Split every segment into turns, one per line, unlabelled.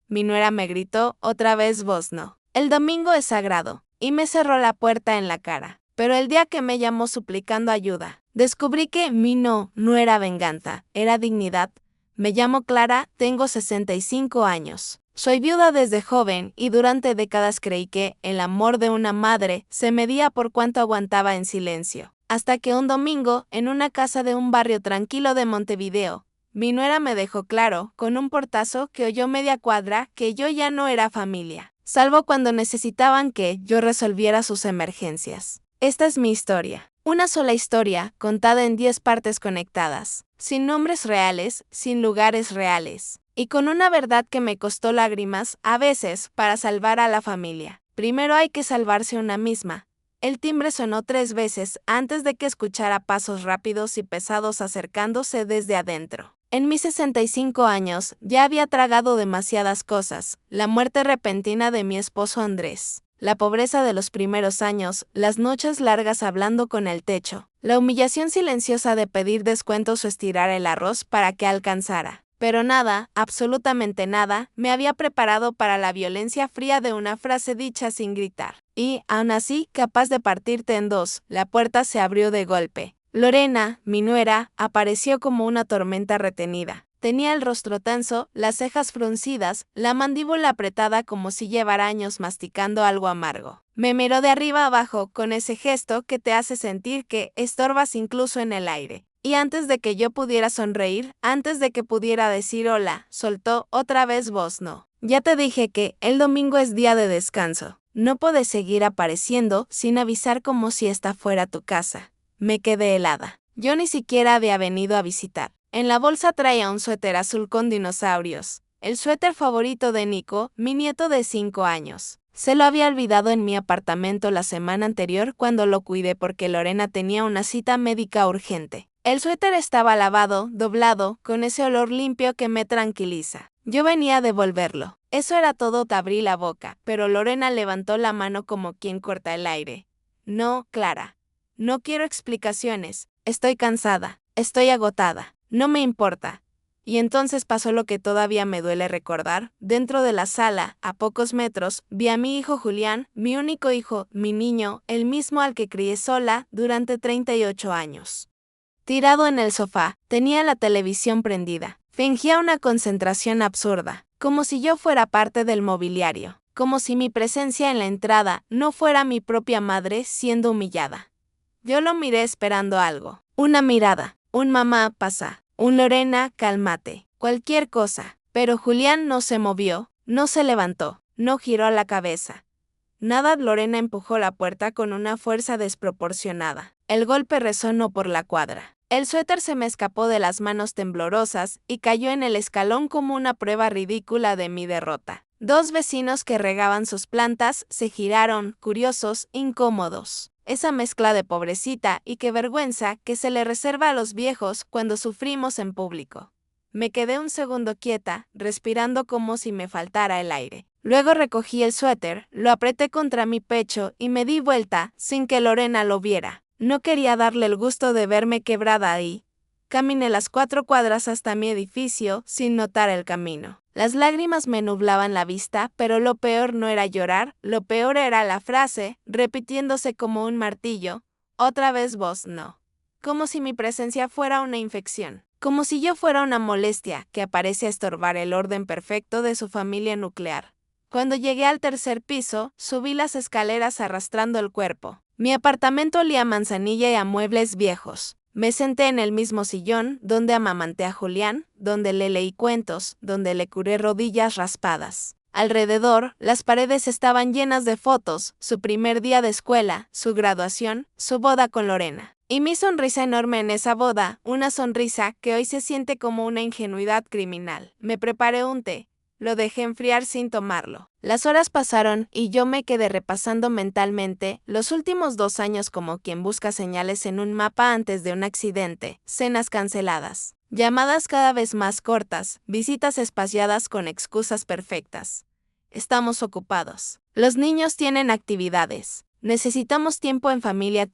mi nuera me gritó, otra vez vos no. El domingo es sagrado, y me cerró la puerta en la cara. Pero el día que me llamó suplicando ayuda, descubrí que mi no era venganza, era dignidad. Me llamo Clara, tengo 65 años. Soy viuda desde joven y durante décadas creí que el amor de una madre se medía por cuánto aguantaba en silencio. Hasta que un domingo, en una casa de un barrio tranquilo de Montevideo, mi nuera me dejó claro, con un portazo que oyó media cuadra, que yo ya no era familia, salvo cuando necesitaban que yo resolviera sus emergencias. Esta es mi historia. Una sola historia, contada en 10 partes conectadas, sin nombres reales, sin lugares reales, y con una verdad que me costó lágrimas, a veces, para salvar a la familia. Primero hay que salvarse una misma. El timbre sonó 3 veces antes de que escuchara pasos rápidos y pesados acercándose desde adentro. En mis 65 años ya había tragado demasiadas cosas, la muerte repentina de mi esposo Andrés, la pobreza de los primeros años, las noches largas hablando con el techo, la humillación silenciosa de pedir descuentos o estirar el arroz para que alcanzara. Pero nada, absolutamente nada, me había preparado para la violencia fría de una frase dicha sin gritar. Y, aún así, capaz de partirte en dos, la puerta se abrió de golpe. Lorena, mi nuera, apareció como una tormenta retenida. Tenía el rostro tenso, las cejas fruncidas, la mandíbula apretada como si llevara años masticando algo amargo. Me miró de arriba abajo con ese gesto que te hace sentir que estorbas incluso en el aire. Y antes de que yo pudiera sonreír, antes de que pudiera decir hola, soltó otra vez vos no. Ya te dije que el domingo es día de descanso. No puedes seguir apareciendo sin avisar como si esta fuera tu casa. Me quedé helada. Yo ni siquiera había venido a visitar. En la bolsa traía un suéter azul con dinosaurios. El suéter favorito de Nico, mi nieto de 5 años. Se lo había olvidado en mi apartamento la semana anterior cuando lo cuidé porque Lorena tenía una cita médica urgente. El suéter estaba lavado, doblado, con ese olor limpio que me tranquiliza. Yo venía a devolverlo. Eso era todo, te abrí la boca, pero Lorena levantó la mano como quien corta el aire. No, Clara. No quiero explicaciones. Estoy cansada. Estoy agotada. No me importa. Y entonces pasó lo que todavía me duele recordar. Dentro de la sala, a pocos metros, vi a mi hijo Julián, mi único hijo, mi niño, el mismo al que crié sola durante 38 años. Tirado en el sofá, tenía la televisión prendida. Fingía una concentración absurda, como si yo fuera parte del mobiliario, como si mi presencia en la entrada no fuera mi propia madre siendo humillada. Yo lo miré esperando algo. Una mirada, un mamá, pasa, un Lorena, cálmate, cualquier cosa. Pero Julián no se movió, no se levantó, no giró la cabeza. Nada. Lorena empujó la puerta con una fuerza desproporcionada. El golpe resonó por la cuadra. El suéter se me escapó de las manos temblorosas y cayó en el escalón como una prueba ridícula de mi derrota. 2 vecinos que regaban sus plantas se giraron, curiosos, incómodos. Esa mezcla de pobrecita y qué vergüenza que se le reserva a los viejos cuando sufrimos en público. Me quedé un segundo quieta, respirando como si me faltara el aire. Luego recogí el suéter, lo apreté contra mi pecho y me di vuelta sin que Lorena lo viera. No quería darle el gusto de verme quebrada ahí. Caminé las 4 cuadras hasta mi edificio sin notar el camino. Las lágrimas me nublaban la vista, pero lo peor no era llorar, lo peor era la frase, repitiéndose como un martillo, otra vez vos no. Como si mi presencia fuera una infección, como si yo fuera una molestia que aparece a estorbar el orden perfecto de su familia nuclear. Cuando llegué al 3er piso, subí las escaleras arrastrando el cuerpo. Mi apartamento olía a manzanilla y a muebles viejos. Me senté en el mismo sillón donde amamanté a Julián, donde le leí cuentos, donde le curé rodillas raspadas. Alrededor, las paredes estaban llenas de fotos, su primer día de escuela, su graduación, su boda con Lorena. Y mi sonrisa enorme en esa boda, una sonrisa que hoy se siente como una ingenuidad criminal. Me preparé un té. Lo dejé enfriar sin tomarlo. Las horas pasaron y yo me quedé repasando mentalmente los últimos 2 años como quien busca señales en un mapa antes de un accidente, cenas canceladas, llamadas cada vez más cortas, visitas espaciadas con excusas perfectas. Estamos ocupados. Los niños tienen actividades. Necesitamos tiempo en familia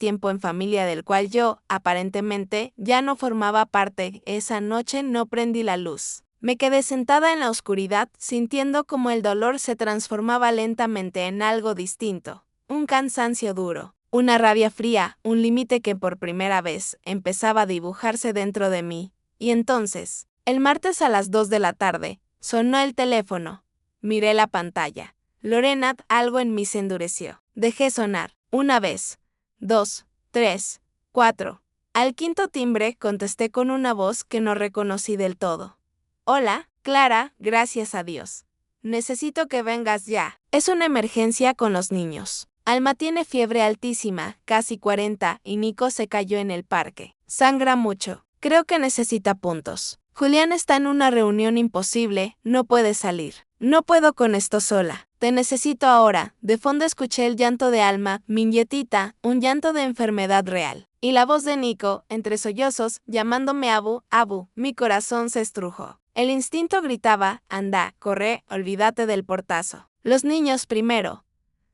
del cual yo, aparentemente, ya no formaba parte. Esa noche no prendí la luz. Me quedé sentada en la oscuridad, sintiendo cómo el dolor se transformaba lentamente en algo distinto. Un cansancio duro, una rabia fría, un límite que por primera vez empezaba a dibujarse dentro de mí. Y entonces, el martes a las 2 de la tarde, sonó el teléfono. Miré la pantalla. Lorena, algo en mí se endureció. Dejé sonar. Una vez. 2, 3, 4. Al quinto timbre contesté con una voz que no reconocí del todo. Hola, Clara, gracias a Dios. Necesito que vengas ya. Es una emergencia con los niños. Alma tiene fiebre altísima, casi 40, y Nico se cayó en el parque. Sangra mucho. Creo que necesita puntos. Julián está en una reunión imposible, no puede salir. No puedo con esto sola. Te necesito ahora. De fondo escuché el llanto de Alma, mi nietita, un llanto de enfermedad real. Y la voz de Nico, entre sollozos, llamándome Abu, Abu. Mi corazón se estrujó. El instinto gritaba, anda, corre, olvídate del portazo. Los niños primero.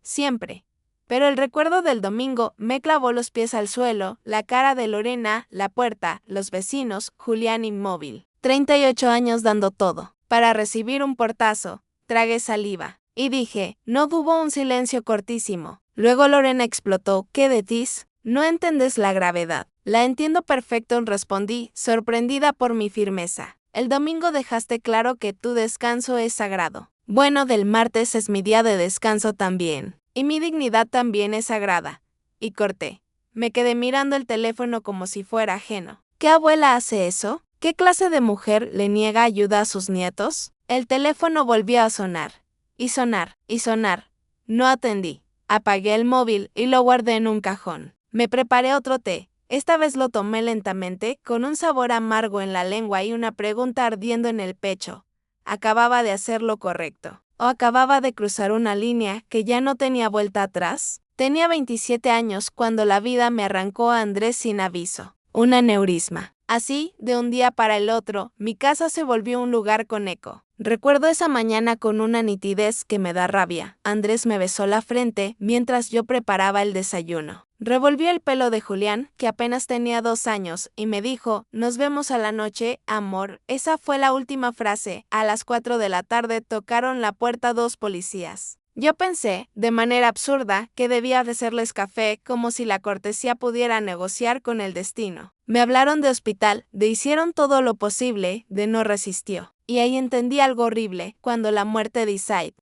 Siempre. Pero el recuerdo del domingo me clavó los pies al suelo, la cara de Lorena, la puerta, los vecinos, Julián inmóvil. 38 años dando todo. Para recibir un portazo, tragué saliva. Y dije, no hubo un silencio cortísimo. Luego Lorena explotó, ¿qué decís? No entiendes la gravedad. La entiendo perfecto, respondí, sorprendida por mi firmeza. El domingo dejaste claro que tu descanso es sagrado. Bueno, del martes es mi día de descanso también. Y mi dignidad también es sagrada. Y corté. Me quedé mirando el teléfono como si fuera ajeno. ¿Qué abuela hace eso? ¿Qué clase de mujer le niega ayuda a sus nietos? El teléfono volvió a sonar. Y sonar, y sonar. No atendí. Apagué el móvil y lo guardé en un cajón. Me preparé otro té. Esta vez lo tomé lentamente, con un sabor amargo en la lengua y una pregunta ardiendo en el pecho. ¿Acababa de hacer lo correcto? ¿O acababa de cruzar una línea que ya no tenía vuelta atrás? Tenía 27 años cuando la vida me arrancó a Andrés sin aviso. Un aneurisma. Así, de un día para el otro, mi casa se volvió un lugar con eco. Recuerdo esa mañana con una nitidez que me da rabia. Andrés me besó la frente mientras yo preparaba el desayuno. Revolvió el pelo de Julián, que apenas tenía 2 años, y me dijo, nos vemos a la noche, amor. Esa fue la última frase. A las 4 de la tarde tocaron la puerta 2 policías. Yo pensé, de manera absurda, que debía ofrecerles café, como si la cortesía pudiera negociar con el destino. Me hablaron de hospital, de hicieron todo lo posible, de no resistió. Y ahí entendí algo horrible, cuando la muerte de Isaid.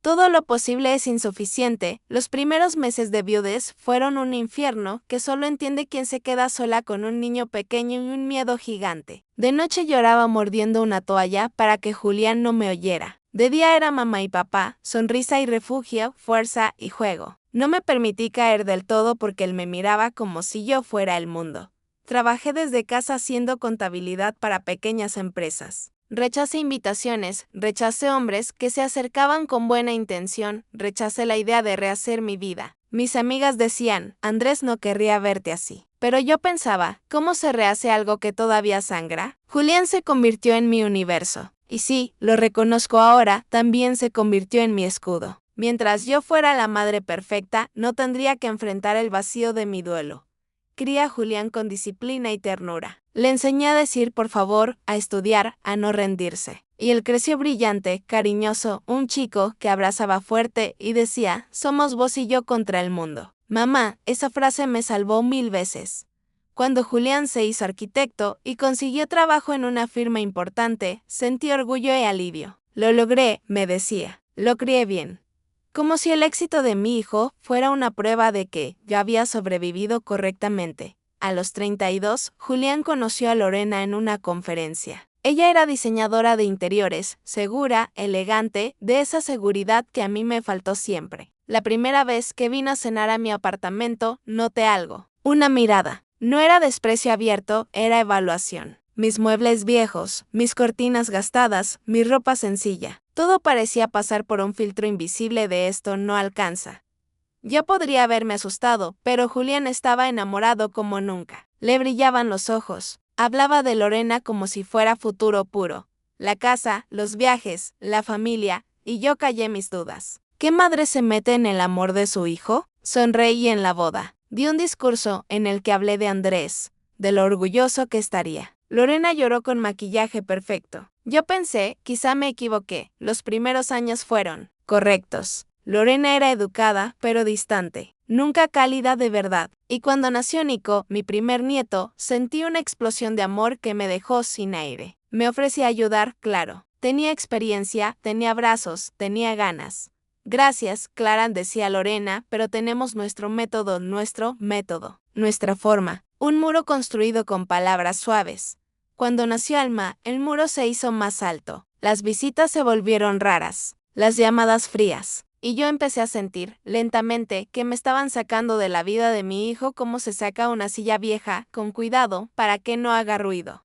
Todo lo posible es insuficiente. Los primeros meses de viudez fueron un infierno que solo entiende quien se queda sola con un niño pequeño y un miedo gigante. De noche lloraba mordiendo una toalla para que Julián no me oyera. De día era mamá y papá, sonrisa y refugio, fuerza y juego. No me permití caer del todo porque él me miraba como si yo fuera el mundo. Trabajé desde casa haciendo contabilidad para pequeñas empresas. Rechacé invitaciones, rechacé hombres que se acercaban con buena intención, rechacé la idea de rehacer mi vida. Mis amigas decían, Andrés no querría verte así. Pero yo pensaba, ¿cómo se rehace algo que todavía sangra? Julián se convirtió en mi universo. Y sí, lo reconozco ahora, también se convirtió en mi escudo. Mientras yo fuera la madre perfecta, no tendría que enfrentar el vacío de mi duelo. Cría a Julián con disciplina y ternura. Le enseñé a decir por favor, a estudiar, a no rendirse. Y él creció brillante, cariñoso, un chico que abrazaba fuerte y decía, somos vos y yo contra el mundo. Mamá, esa frase me salvó 1000 veces. Cuando Julián se hizo arquitecto y consiguió trabajo en una firma importante, sentí orgullo y alivio. Lo logré, me decía. Lo crié bien. Como si el éxito de mi hijo fuera una prueba de que yo había sobrevivido correctamente. A los 32, Julián conoció a Lorena en una conferencia. Ella era diseñadora de interiores, segura, elegante, de esa seguridad que a mí me faltó siempre. La primera vez que vino a cenar a mi apartamento, noté algo. Una mirada. No era desprecio abierto, era evaluación. Mis muebles viejos, mis cortinas gastadas, mi ropa sencilla. Todo parecía pasar por un filtro invisible de esto no alcanza. Yo podría haberme asustado, pero Julián estaba enamorado como nunca. Le brillaban los ojos. Hablaba de Lorena como si fuera futuro puro. La casa, los viajes, la familia, y yo callé mis dudas. ¿Qué madre se mete en el amor de su hijo? Sonreí en la boda. Di un discurso en el que hablé de Andrés, de lo orgulloso que estaría. Lorena lloró con maquillaje perfecto. Yo pensé, quizá me equivoqué. Los primeros años fueron correctos. Lorena era educada, pero distante. Nunca cálida de verdad. Y cuando nació Nico, mi primer nieto, sentí una explosión de amor que me dejó sin aire. Me ofrecí a ayudar, claro. Tenía experiencia, tenía brazos, tenía ganas. Gracias, Clara, decía Lorena, pero tenemos nuestro método, nuestra forma. Un muro construido con palabras suaves. Cuando nació Alma, el muro se hizo más alto. Las visitas se volvieron raras, las llamadas frías. Y yo empecé a sentir, lentamente, que me estaban sacando de la vida de mi hijo como se saca una silla vieja, con cuidado, para que no haga ruido.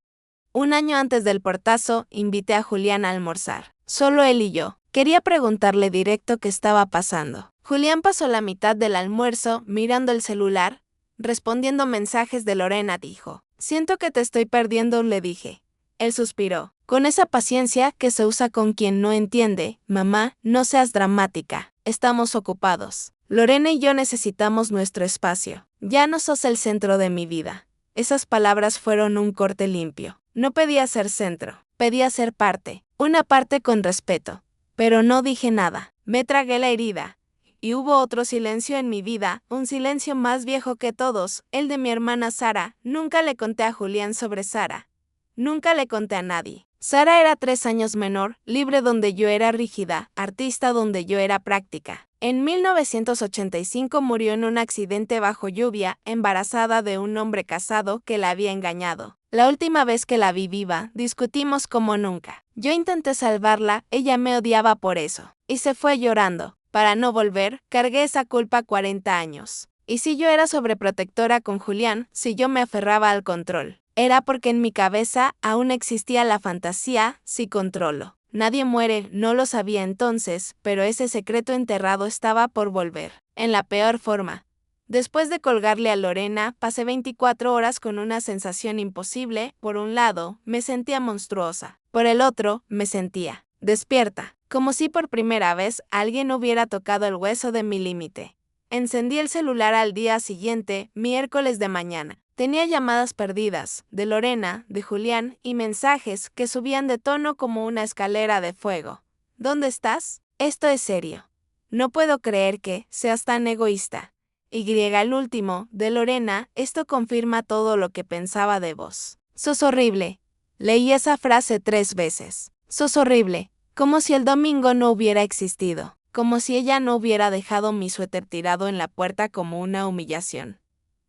Un año antes del portazo, invité a Julián a almorzar. Solo él y yo. Quería preguntarle directo qué estaba pasando. Julián pasó la mitad del almuerzo mirando el celular, respondiendo mensajes de Lorena, dijo. Siento que te estoy perdiendo, le dije. Él suspiró. Con esa paciencia que se usa con quien no entiende, mamá, no seas dramática. Estamos ocupados. Lorena y yo necesitamos nuestro espacio. Ya no sos el centro de mi vida. Esas palabras fueron un corte limpio. No pedía ser centro, pedía ser parte, una parte con respeto. Pero no dije nada. Me tragué la herida. Y hubo otro silencio en mi vida, un silencio más viejo que todos, el de mi hermana Sara. Nunca le conté a Julián sobre Sara. Nunca le conté a nadie. Sara era 3 años menor, libre donde yo era rígida, artista donde yo era práctica. En 1985 murió en un accidente bajo lluvia, embarazada de un hombre casado que la había engañado. La última vez que la vi viva, discutimos como nunca. Yo intenté salvarla, ella me odiaba por eso. Y se fue llorando. Para no volver, cargué esa culpa 40 años. Y si yo era sobreprotectora con Julián, si yo me aferraba al control, era porque en mi cabeza aún existía la fantasía, si controlo. Nadie muere, no lo sabía entonces, pero ese secreto enterrado estaba por volver, en la peor forma. Después de colgarle a Lorena, pasé 24 horas con una sensación imposible. Por un lado, me sentía monstruosa. Por el otro, me sentía despierta, como si por primera vez alguien hubiera tocado el hueso de mi límite. Encendí el celular al día siguiente, miércoles de mañana. Tenía llamadas perdidas, de Lorena, de Julián, y mensajes que subían de tono como una escalera de fuego. ¿Dónde estás? Esto es serio. No puedo creer que seas tan egoísta. Y el último, de Lorena, esto confirma todo lo que pensaba de vos. Sos horrible. Leí esa frase 3 veces. Sos horrible. Como si el domingo no hubiera existido. Como si ella no hubiera dejado mi suéter tirado en la puerta como una humillación.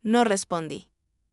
No respondí.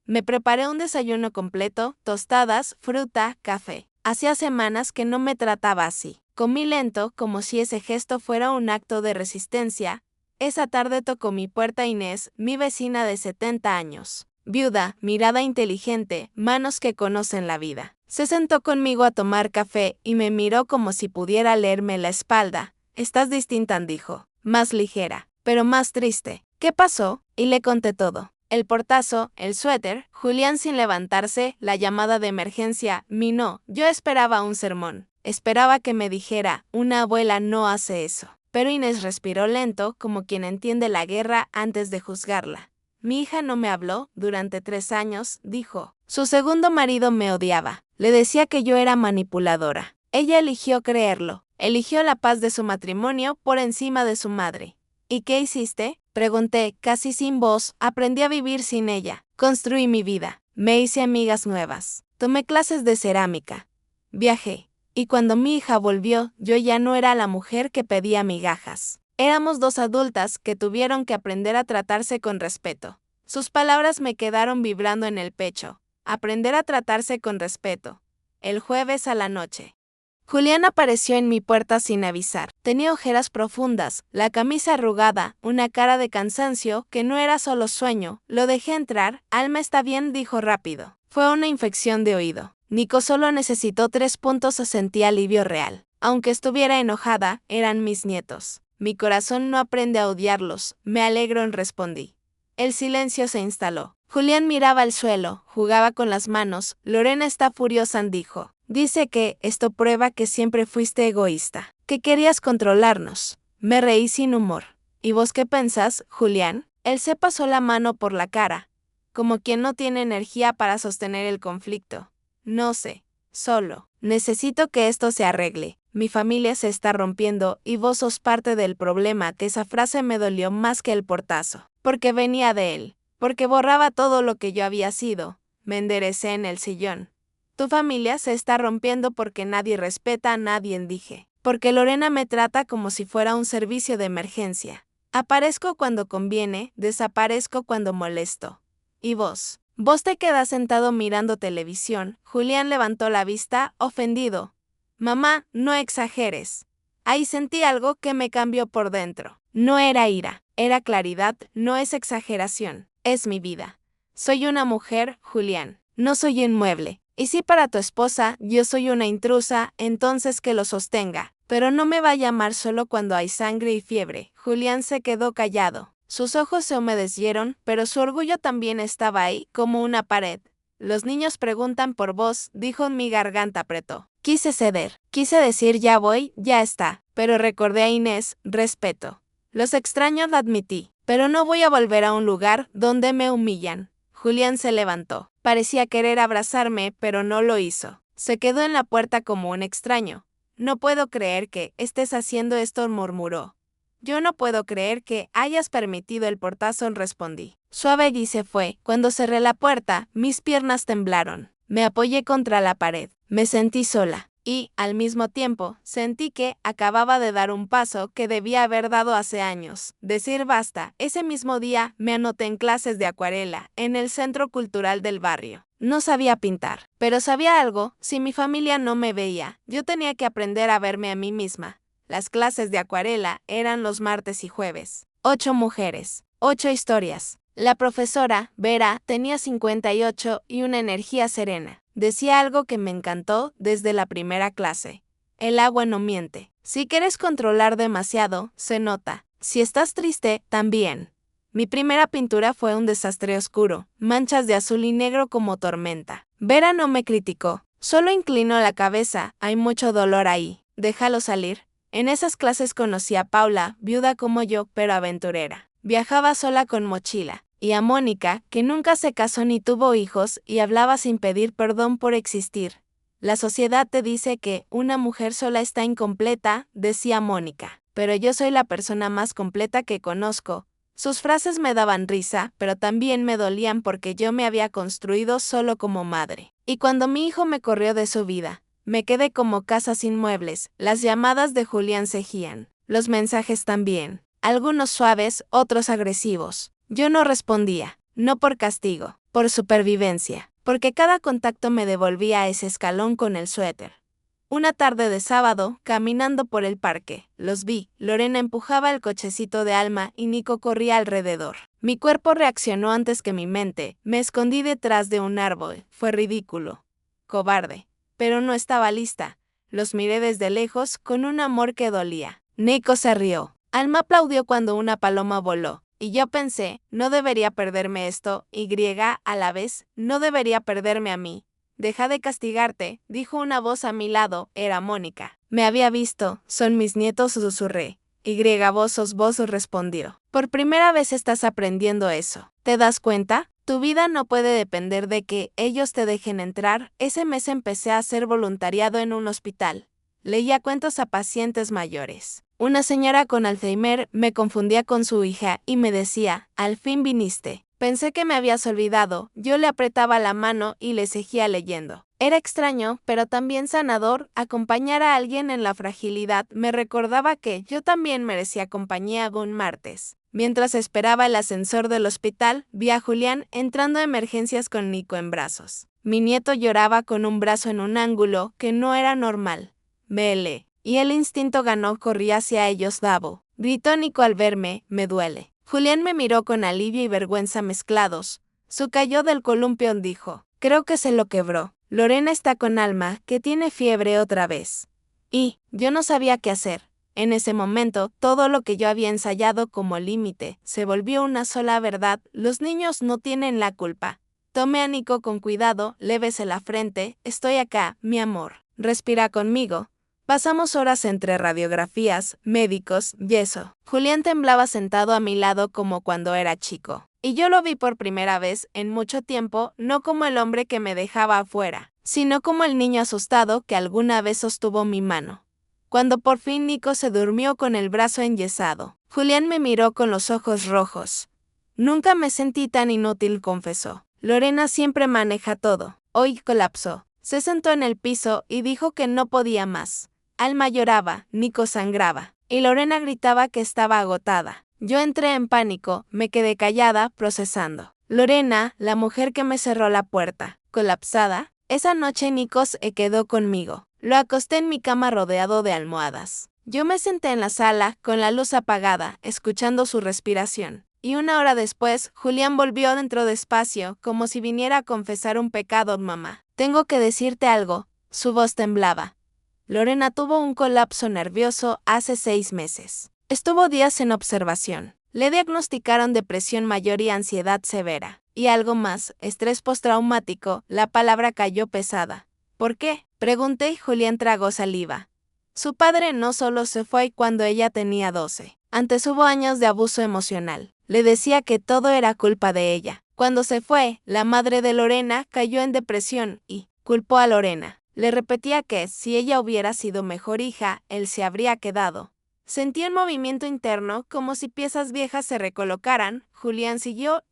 Me preparé un desayuno completo, tostadas, fruta, café. Hacía semanas que no me trataba así. Comí lento, como si ese gesto fuera un acto de resistencia. Esa tarde tocó mi puerta Inés, mi vecina de 70 años. Viuda, mirada inteligente, manos que conocen la vida. Se sentó conmigo a tomar café y me miró como si pudiera leerme la espalda. Estás distinta, dijo. Más ligera, pero más triste. ¿Qué pasó? Y le conté todo. El portazo, el suéter, Julián sin levantarse, la llamada de emergencia, mi no. Yo esperaba un sermón. Esperaba que me dijera, una abuela no hace eso. Pero Inés respiró lento, como quien entiende la guerra antes de juzgarla. Mi hija no me habló durante 3 años, dijo. Su segundo marido me odiaba. Le decía que yo era manipuladora. Ella eligió creerlo. Eligió la paz de su matrimonio por encima de su madre. ¿Y qué hiciste? Pregunté, casi sin voz. Aprendí a vivir sin ella. Construí mi vida. Me hice amigas nuevas. Tomé clases de cerámica. Viajé. Y cuando mi hija volvió, yo ya no era la mujer que pedía migajas. Éramos 2 adultas que tuvieron que aprender a tratarse con respeto. Sus palabras me quedaron vibrando en el pecho. Aprender a tratarse con respeto. El jueves a la noche. Julián apareció en mi puerta sin avisar. Tenía ojeras profundas, la camisa arrugada, una cara de cansancio que no era solo sueño. Lo dejé entrar. Alma está bien, dijo rápido. Fue una infección de oído. Nico solo necesitó 3 puntos. Sentí alivio real. Aunque estuviera enojada, eran mis nietos. Mi corazón no aprende a odiarlos. Me alegro, respondí. El silencio se instaló. Julián miraba al suelo, jugaba con las manos. Lorena está furiosa, dijo. Dice que esto prueba que siempre fuiste egoísta, que querías controlarnos. Me reí sin humor. ¿Y vos qué pensás, Julián? Él se pasó la mano por la cara, como quien no tiene energía para sostener el conflicto. No sé. Solo. Necesito que esto se arregle. Mi familia se está rompiendo y vos sos parte del problema. Esa frase me dolió más que el portazo. Porque venía de él. Porque borraba todo lo que yo había sido. Me enderecé en el sillón. Tu familia se está rompiendo porque nadie respeta a nadie, dije. Porque Lorena me trata como si fuera un servicio de emergencia. Aparezco cuando conviene, desaparezco cuando molesto. ¿Y vos? Vos te quedas sentado mirando televisión. Julián levantó la vista, ofendido. Mamá, no exageres. Ahí sentí algo que me cambió por dentro. No era ira, era claridad, no es exageración. Es mi vida. Soy una mujer, Julián. No soy un mueble. Y si para tu esposa yo soy una intrusa, entonces que lo sostenga. Pero no me va a llamar solo cuando hay sangre y fiebre. Julián se quedó callado. Sus ojos se humedecieron, pero su orgullo también estaba ahí, como una pared. Los niños preguntan por vos, dijo. Mi garganta apretó. Quise ceder. Quise decir ya voy, ya está. Pero recordé a Inés, respeto. Los extraños, lo admití. Pero no voy a volver a un lugar donde me humillan. Julián se levantó. Parecía querer abrazarme, pero no lo hizo. Se quedó en la puerta como un extraño. No puedo creer que estés haciendo esto, murmuró. Yo no puedo creer que hayas permitido el portazo, respondí. Suave y se fue. Cuando cerré la puerta, mis piernas temblaron. Me apoyé contra la pared. Me sentí sola. Y, al mismo tiempo, sentí que acababa de dar un paso que debía haber dado hace años. Decir basta. Ese mismo día me anoté en clases de acuarela, en el centro cultural del barrio. No sabía pintar, pero sabía algo. Si mi familia no me veía, yo tenía que aprender a verme a mí misma. Las clases de acuarela eran los martes y jueves. 8 mujeres, 8 historias. La profesora, Vera, tenía 58 y una energía serena. Decía algo que me encantó desde la primera clase. El agua no miente. Si quieres controlar demasiado, se nota. Si estás triste, también. Mi primera pintura fue un desastre oscuro, manchas de azul y negro como tormenta. Vera no me criticó, solo inclinó la cabeza. Hay mucho dolor ahí. Déjalo salir. En esas clases conocí a Paula, viuda como yo, pero aventurera. Viajaba sola con mochila. Y a Mónica, que nunca se casó ni tuvo hijos y hablaba sin pedir perdón por existir. La sociedad te dice que una mujer sola está incompleta, decía Mónica. Pero yo soy la persona más completa que conozco. Sus frases me daban risa, pero también me dolían porque yo me había construido solo como madre. Y cuando mi hijo me corrió de su vida, me quedé como casa sin muebles. Las llamadas de Julián seguían. Los mensajes también. Algunos suaves, otros agresivos. Yo no respondía. No por castigo, por supervivencia. Porque cada contacto me devolvía a ese escalón con el suéter. Una tarde de sábado, caminando por el parque, los vi. Lorena empujaba el cochecito de Alma y Nico corría alrededor. Mi cuerpo reaccionó antes que mi mente. Me escondí detrás de un árbol. Fue ridículo. Cobarde. Pero no estaba lista. Los miré desde lejos con un amor que dolía. Nico se rió. Alma aplaudió cuando una paloma voló. Y yo pensé, no debería perderme esto, y a la vez, no debería perderme a mí. Deja de castigarte, dijo una voz a mi lado, era Mónica. Me había visto, son mis nietos, susurré. Vos respondió. Por primera vez estás aprendiendo eso. ¿Te das cuenta? Tu vida no puede depender de que ellos te dejen entrar. Ese mes empecé a hacer voluntariado en un hospital. Leía cuentos a pacientes mayores. Una señora con Alzheimer me confundía con su hija y me decía, al fin viniste. Pensé que me habías olvidado. Yo le apretaba la mano y le seguía leyendo. Era extraño, pero también sanador. Acompañar a alguien en la fragilidad me recordaba que yo también merecía compañía un martes. Mientras esperaba el ascensor del hospital, vi a Julián entrando a emergencias con Nico en brazos. Mi nieto lloraba con un brazo en un ángulo que no era normal. Vele. Y el instinto ganó, corrí hacia ellos. Davo. Gritó Nico al verme, me duele. Julián me miró con alivio y vergüenza mezclados. Su cayó del columpio, dijo. Creo que se lo quebró. Lorena está con Alma, que tiene fiebre otra vez. Y yo no sabía qué hacer. En ese momento, todo lo que yo había ensayado como límite se volvió una sola verdad. Los niños no tienen la culpa. Tomé a Nico con cuidado, le besé la frente. Estoy acá, mi amor. Respira conmigo. Pasamos horas entre radiografías, médicos, yeso. Julián temblaba sentado a mi lado como cuando era chico. Y yo lo vi por primera vez en mucho tiempo, no como el hombre que me dejaba afuera, sino como el niño asustado que alguna vez sostuvo mi mano. Cuando por fin Nico se durmió con el brazo enyesado, Julián me miró con los ojos rojos. Nunca me sentí tan inútil, confesó. Lorena siempre maneja todo. Hoy colapsó. Se sentó en el piso y dijo que no podía más. Alma lloraba, Nico sangraba, y Lorena gritaba que estaba agotada. Yo entré en pánico, me quedé callada, procesando. Lorena, la mujer que me cerró la puerta, colapsada. Esa noche Nico se quedó conmigo. Lo acosté en mi cama rodeado de almohadas. Yo me senté en la sala, con la luz apagada, escuchando su respiración. Y 1 hora después, Julián volvió dentro despacio, como si viniera a confesar un pecado, mamá. Tengo que decirte algo. Su voz temblaba. Lorena tuvo un colapso nervioso hace 6 meses. Estuvo días en observación. Le diagnosticaron depresión mayor y ansiedad severa. Y algo más, estrés postraumático. La palabra cayó pesada. ¿Por qué?, pregunté y Julián tragó saliva. Su padre no solo se fue cuando ella tenía 12. Antes hubo años de abuso emocional. Le decía que todo era culpa de ella. Cuando se fue, la madre de Lorena cayó en depresión y culpó a Lorena. Le repetía que, si ella hubiera sido mejor hija, él se habría quedado. Sentí un movimiento interno, como si piezas viejas se recolocaran. Julián siguió,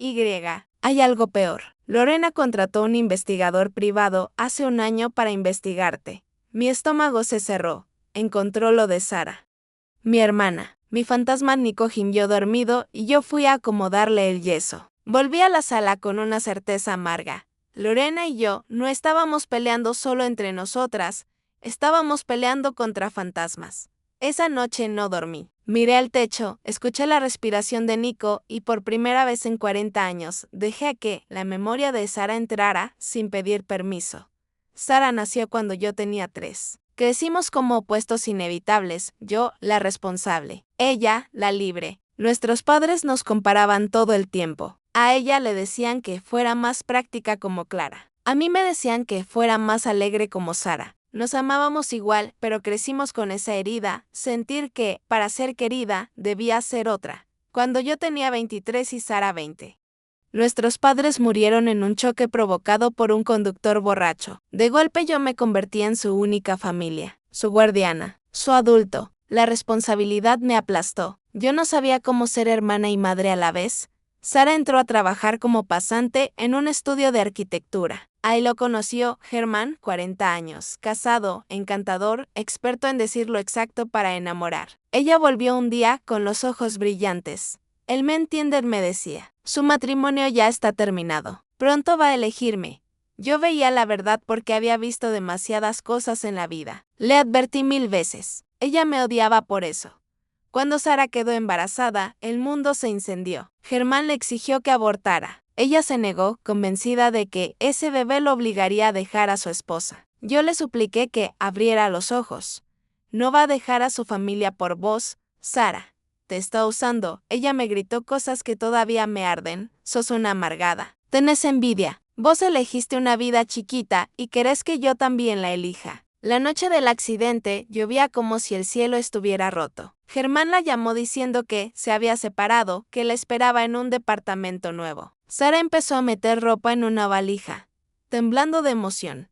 hay algo peor. Lorena contrató un investigador privado hace 1 año para investigarte. Mi estómago se cerró. Encontró lo de Sara, mi hermana. Mi fantasma Nico gimió dormido y yo fui a acomodarle el yeso. Volví a la sala con una certeza amarga. Lorena y yo no estábamos peleando solo entre nosotras, estábamos peleando contra fantasmas. Esa noche no dormí. Miré al techo, escuché la respiración de Nico y por primera vez en 40 años dejé que la memoria de Sara entrara sin pedir permiso. Sara nació cuando yo tenía 3. Crecimos como opuestos inevitables, yo, la responsable, ella, la libre. Nuestros padres nos comparaban todo el tiempo. A ella le decían que fuera más práctica como Clara. A mí me decían que fuera más alegre como Sara. Nos amábamos igual, pero crecimos con esa herida, sentir que, para ser querida, debía ser otra. Cuando yo tenía 23 y Sara 20. Nuestros padres murieron en un choque provocado por un conductor borracho. De golpe yo me convertí en su única familia, su guardiana, su adulto. La responsabilidad me aplastó. Yo no sabía cómo ser hermana y madre a la vez. Sara entró a trabajar como pasante en un estudio de arquitectura. Ahí lo conoció Germán, 40 años, casado, encantador, experto en decir lo exacto para enamorar. Ella volvió un día con los ojos brillantes. Él me entiende, me decía. Su matrimonio ya está terminado. Pronto va a elegirme. Yo veía la verdad porque había visto demasiadas cosas en la vida. Le advertí 1000 veces. Ella me odiaba por eso. Cuando Sara quedó embarazada, el mundo se incendió. Germán le exigió que abortara. Ella se negó, convencida de que ese bebé lo obligaría a dejar a su esposa. Yo le supliqué que abriera los ojos. No va a dejar a su familia por vos, Sara. Te está usando. Ella me gritó cosas que todavía me arden. Sos una amargada. Tenés envidia. Vos elegiste una vida chiquita y querés que yo también la elija. La noche del accidente llovía como si el cielo estuviera roto. Germán la llamó diciendo que se había separado, que la esperaba en un departamento nuevo. Sara empezó a meter ropa en una valija, temblando de emoción.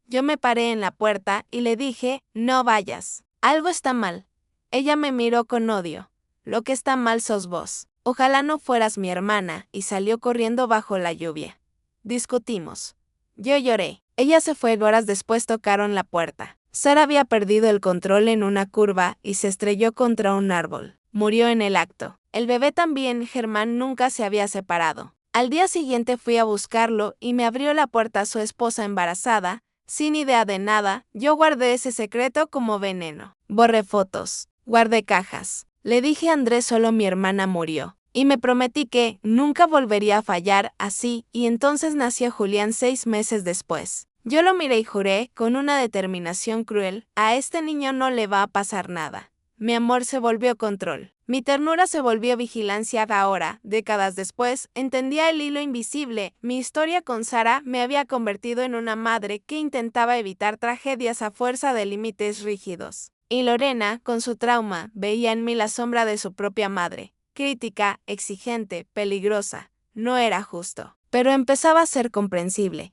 Yo me paré en la puerta y le dije, no vayas. Algo está mal. Ella me miró con odio. Lo que está mal sos vos. Ojalá no fueras mi hermana, y salió corriendo bajo la lluvia. Discutimos. Yo lloré. Ella se fue. Horas después tocaron la puerta. Sara había perdido el control en una curva y se estrelló contra un árbol. Murió en el acto. El bebé también. Germán nunca se había separado. Al día siguiente fui a buscarlo y me abrió la puerta su esposa embarazada. Sin idea de nada, yo guardé ese secreto como veneno. Borré fotos. Guardé cajas. Le dije a Andrés solo mi hermana murió. Y me prometí que nunca volvería a fallar así, y entonces nació Julián 6 meses después. Yo lo miré y juré, con una determinación cruel, a este niño no le va a pasar nada. Mi amor se volvió control. Mi ternura se volvió vigilancia. Ahora, décadas después, entendía el hilo invisible. Mi historia con Sara me había convertido en una madre que intentaba evitar tragedias a fuerza de límites rígidos. Y Lorena, con su trauma, veía en mí la sombra de su propia madre. Crítica, exigente, peligrosa. no era justo, pero empezaba a ser comprensible.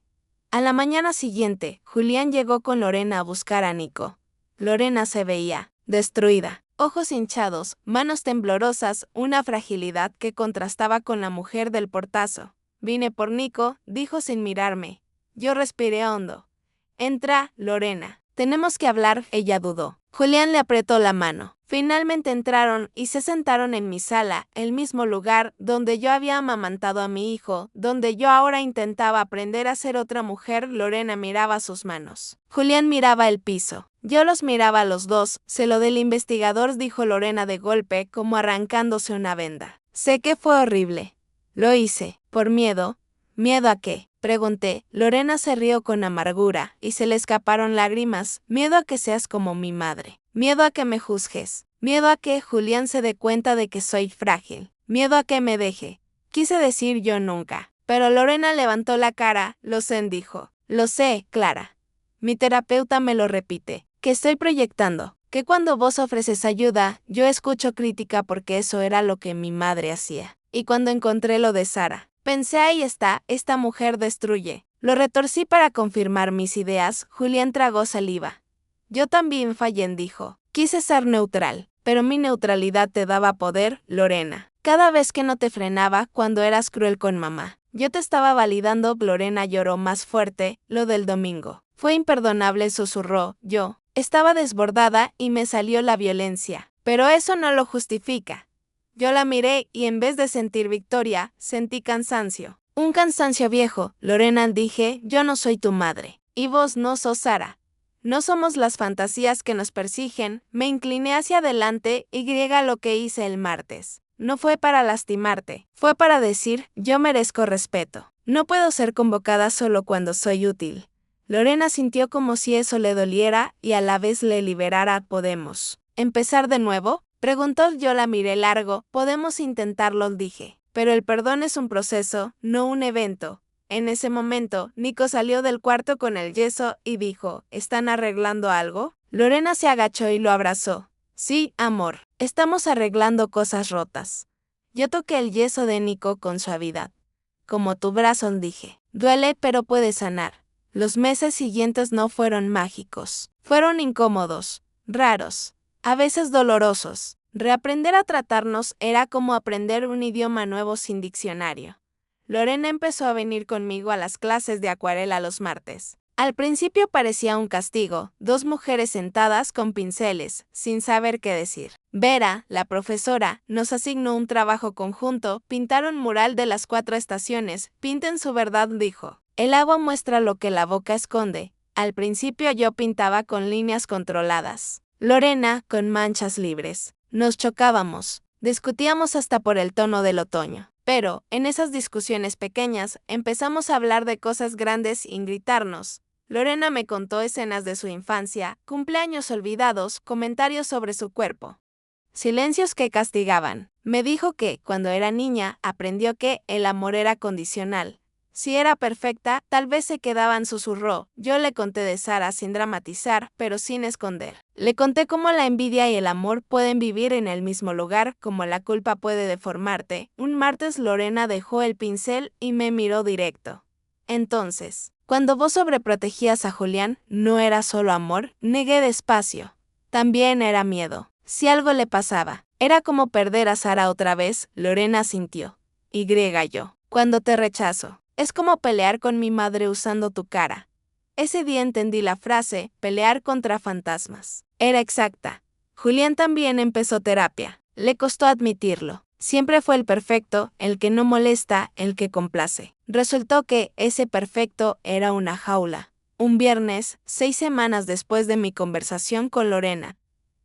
A la mañana siguiente, Julián llegó con Lorena a buscar a Nico. Lorena se veía destruida, ojos hinchados, manos temblorosas, una fragilidad que contrastaba con la mujer del portazo. Vine por Nico, dijo sin mirarme. Yo respiré hondo. Entra, Lorena. Tenemos que hablar, ella dudó. Julián le apretó la mano. Finalmente entraron y se sentaron en mi sala, el mismo lugar donde yo había amamantado a mi hijo, donde yo ahora intentaba aprender a ser otra mujer. Lorena miraba sus manos. Julián miraba el piso. Yo los miraba a los dos. Se lo del investigador, dijo Lorena de golpe, como arrancándose una venda. Sé que fue horrible. Lo hice. ¿Por miedo? ¿Miedo a qué? Pregunté. Lorena se rió con amargura, y se le escaparon lágrimas. Miedo a que seas como mi madre. Miedo a que me juzgues. Miedo a que Julián se dé cuenta de que soy frágil. Miedo a que me deje. Quise decir yo nunca. Pero Lorena levantó la cara. Lo sé, dijo. Lo sé, Clara. Mi terapeuta me lo repite. Que estoy proyectando. Que cuando vos ofreces ayuda, yo escucho crítica porque eso era lo que mi madre hacía. Y cuando encontré lo de Sara, pensé, ahí está, esta mujer destruye. Lo retorcí para confirmar mis ideas. Julián tragó saliva. Yo también fallé, dijo. Quise ser neutral, pero mi neutralidad te daba poder, Lorena. Cada vez que no te frenaba cuando eras cruel con mamá. Yo te estaba validando. Lorena lloró más fuerte. Lo del domingo fue imperdonable, susurró. Yo estaba desbordada y me salió la violencia. Pero eso no lo justifica. Yo la miré y en vez de sentir victoria, sentí cansancio. Un cansancio viejo. Lorena, dije, yo no soy tu madre. Y vos no sos Sara. No somos las fantasías que nos persiguen. Me incliné hacia adelante y lo que hice el martes. No fue para lastimarte. Fue para decir, yo merezco respeto. No puedo ser convocada solo cuando soy útil. Lorena sintió como si eso le doliera y a la vez le liberara. ¿Podemos empezar de nuevo? Preguntó. Yo la miré largo. Podemos intentarlo, dije. Pero el perdón es un proceso, no un evento. En ese momento, Nico salió del cuarto con el yeso y dijo, ¿están arreglando algo? Lorena se agachó y lo abrazó. Sí, amor, estamos arreglando cosas rotas. Yo toqué el yeso de Nico con suavidad. Como tu brazo, dije. Duele, pero puede sanar. Los meses siguientes no fueron mágicos. Fueron incómodos, raros, a veces dolorosos. Reaprender a tratarnos era como aprender un idioma nuevo sin diccionario. Lorena empezó a venir conmigo a las clases de acuarela los martes. Al principio parecía un castigo, dos mujeres sentadas con pinceles, sin saber qué decir. Vera, la profesora, nos asignó un trabajo conjunto, pintar un mural de las 4 estaciones. Pinten su verdad, dijo. El agua muestra lo que la boca esconde. Al principio yo pintaba con líneas controladas. Lorena, con manchas libres. Nos chocábamos. Discutíamos hasta por el tono del otoño. Pero, en esas discusiones pequeñas, empezamos a hablar de cosas grandes sin gritarnos. Lorena me contó escenas de su infancia, cumpleaños olvidados, comentarios sobre su cuerpo. Silencios que castigaban. Me dijo que, cuando era niña, aprendió que el amor era condicional. Si era perfecta, tal vez se quedaban, susurró. Yo le conté de Sara sin dramatizar, pero sin esconder. Le conté cómo la envidia y el amor pueden vivir en el mismo lugar, como la culpa puede deformarte. Un martes Lorena dejó el pincel y me miró directo. Entonces, cuando vos sobreprotegías a Julián, ¿no era solo amor? Negué despacio. También era miedo. Si algo le pasaba, era como perder a Sara otra vez. Lorena sintió. Yo. Cuando te rechazo. Es como pelear con mi madre usando tu cara. Ese día entendí la frase, pelear contra fantasmas. Era exacta. Julián también empezó terapia. Le costó admitirlo. Siempre fue el perfecto, el que no molesta, el que complace. Resultó que ese perfecto era una jaula. Un viernes, 6 semanas después de mi conversación con Lorena,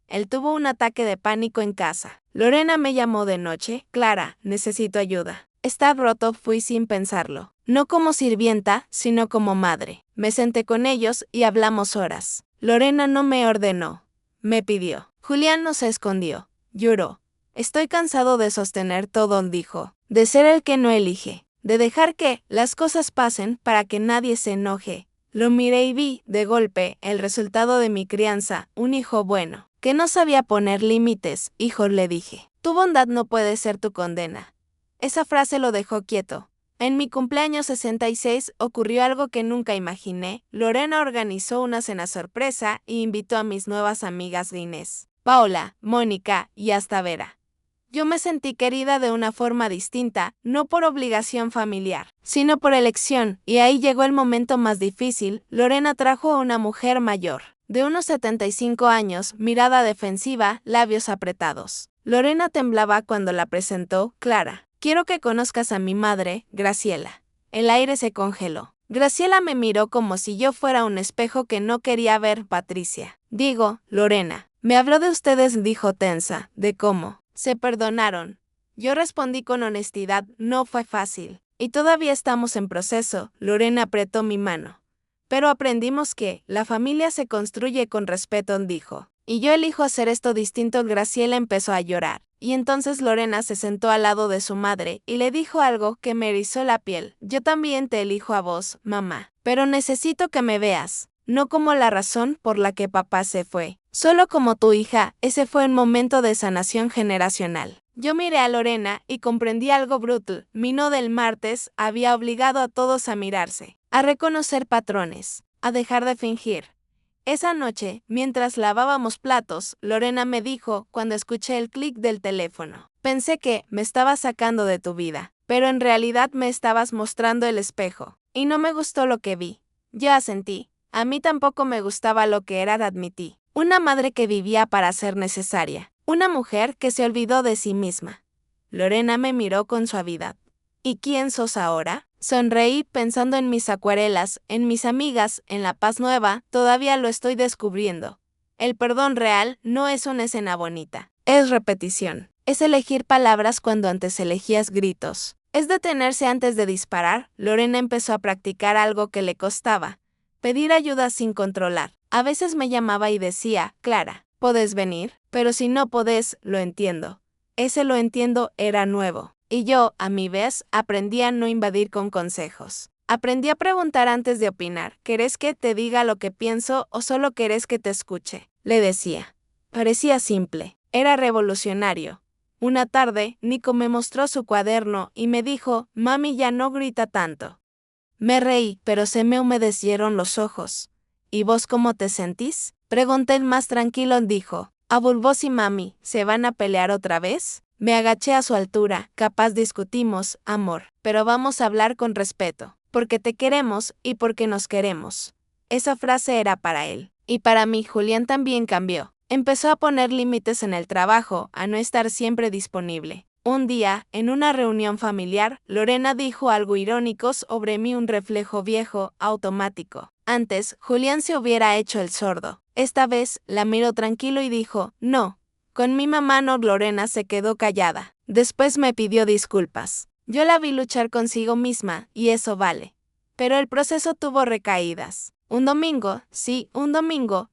él tuvo un ataque de pánico en casa. Lorena me llamó de noche. Clara, necesito ayuda. Está roto, fui sin pensarlo. No como sirvienta, sino como madre. Me senté con ellos y hablamos horas. Lorena no me ordenó. Me pidió. Julián no se escondió. Lloró. Estoy cansado de sostener todo, dijo. De ser el que no elige. De dejar que las cosas pasen para que nadie se enoje. Lo miré y vi, de golpe, el resultado de mi crianza, un hijo bueno, que no sabía poner límites. Hijo, le dije. Tu bondad no puede ser tu condena. Esa frase lo dejó quieto. En mi cumpleaños 66 ocurrió algo que nunca imaginé. Lorena organizó una cena sorpresa y invitó a mis nuevas amigas Inés, Paola, Mónica y hasta Vera. Yo me sentí querida de una forma distinta, no por obligación familiar, sino por elección, y ahí llegó el momento más difícil. Lorena trajo a una mujer mayor, de unos 75 años, mirada defensiva, labios apretados. Lorena temblaba cuando la presentó. Clara, quiero que conozcas a mi madre, Graciela. El aire se congeló. Graciela me miró como si yo fuera un espejo que no quería ver. Patricia. Digo, Lorena. Me habló de ustedes, dijo tensa, de cómo se perdonaron. Yo respondí con honestidad, no fue fácil. Y todavía estamos en proceso. Lorena apretó mi mano. Pero aprendimos que la familia se construye con respeto, dijo. Y yo elijo hacer esto distinto. Graciela empezó a llorar. Y entonces Lorena se sentó al lado de su madre y le dijo algo que me erizó la piel. Yo también te elijo a vos, mamá. Pero necesito que me veas. No como la razón por la que papá se fue. Solo como tu hija. Ese fue un momento de sanación generacional. Yo miré a Lorena y comprendí algo brutal. Mi no del martes había obligado a todos a mirarse, a reconocer patrones, a dejar de fingir. Esa noche, mientras lavábamos platos, Lorena me dijo cuando escuché el clic del teléfono. Pensé que me estabas sacando de tu vida, pero en realidad me estabas mostrando el espejo. Y no me gustó lo que vi. Yo asentí. A mí tampoco me gustaba lo que era, admití. Una madre que vivía para ser necesaria. Una mujer que se olvidó de sí misma. Lorena me miró con suavidad. ¿Y quién sos ahora? Sonreí pensando en mis acuarelas, en mis amigas, en la paz nueva. Todavía lo estoy descubriendo. El perdón real no es una escena bonita. Es repetición. Es elegir palabras cuando antes elegías gritos. Es detenerse antes de disparar. Lorena empezó a practicar algo que le costaba. Pedir ayuda sin controlar. A veces me llamaba y decía, Clara, ¿podés venir? Pero si no podés, lo entiendo. Ese lo entiendo era nuevo. Y yo, a mi vez, aprendí a no invadir con consejos. Aprendí a preguntar antes de opinar. ¿Querés que te diga lo que pienso o solo querés que te escuche? Le decía. Parecía simple. Era revolucionario. Una tarde, Nico me mostró su cuaderno y me dijo, mami ya no grita tanto. Me reí, pero se me humedecieron los ojos. ¿Y vos cómo te sentís? Pregunté más tranquilo, dijo. ¿Abul vos y mami se van a pelear otra vez? Me agaché a su altura. Capaz discutimos, amor, pero vamos a hablar con respeto, porque te queremos y porque nos queremos. Esa frase era para él. Y para mí, Julián también cambió. Empezó a poner límites en el trabajo, a no estar siempre disponible. Un día, en una reunión familiar, Lorena dijo algo irónico sobre mí, un reflejo viejo, automático. Antes, Julián se hubiera hecho el sordo. Esta vez, la miró tranquilo y dijo, no. Con mi mamá no. Lorena se quedó callada. Después me pidió disculpas. Yo la vi luchar consigo misma, y eso vale. Pero el proceso tuvo recaídas. Un domingo,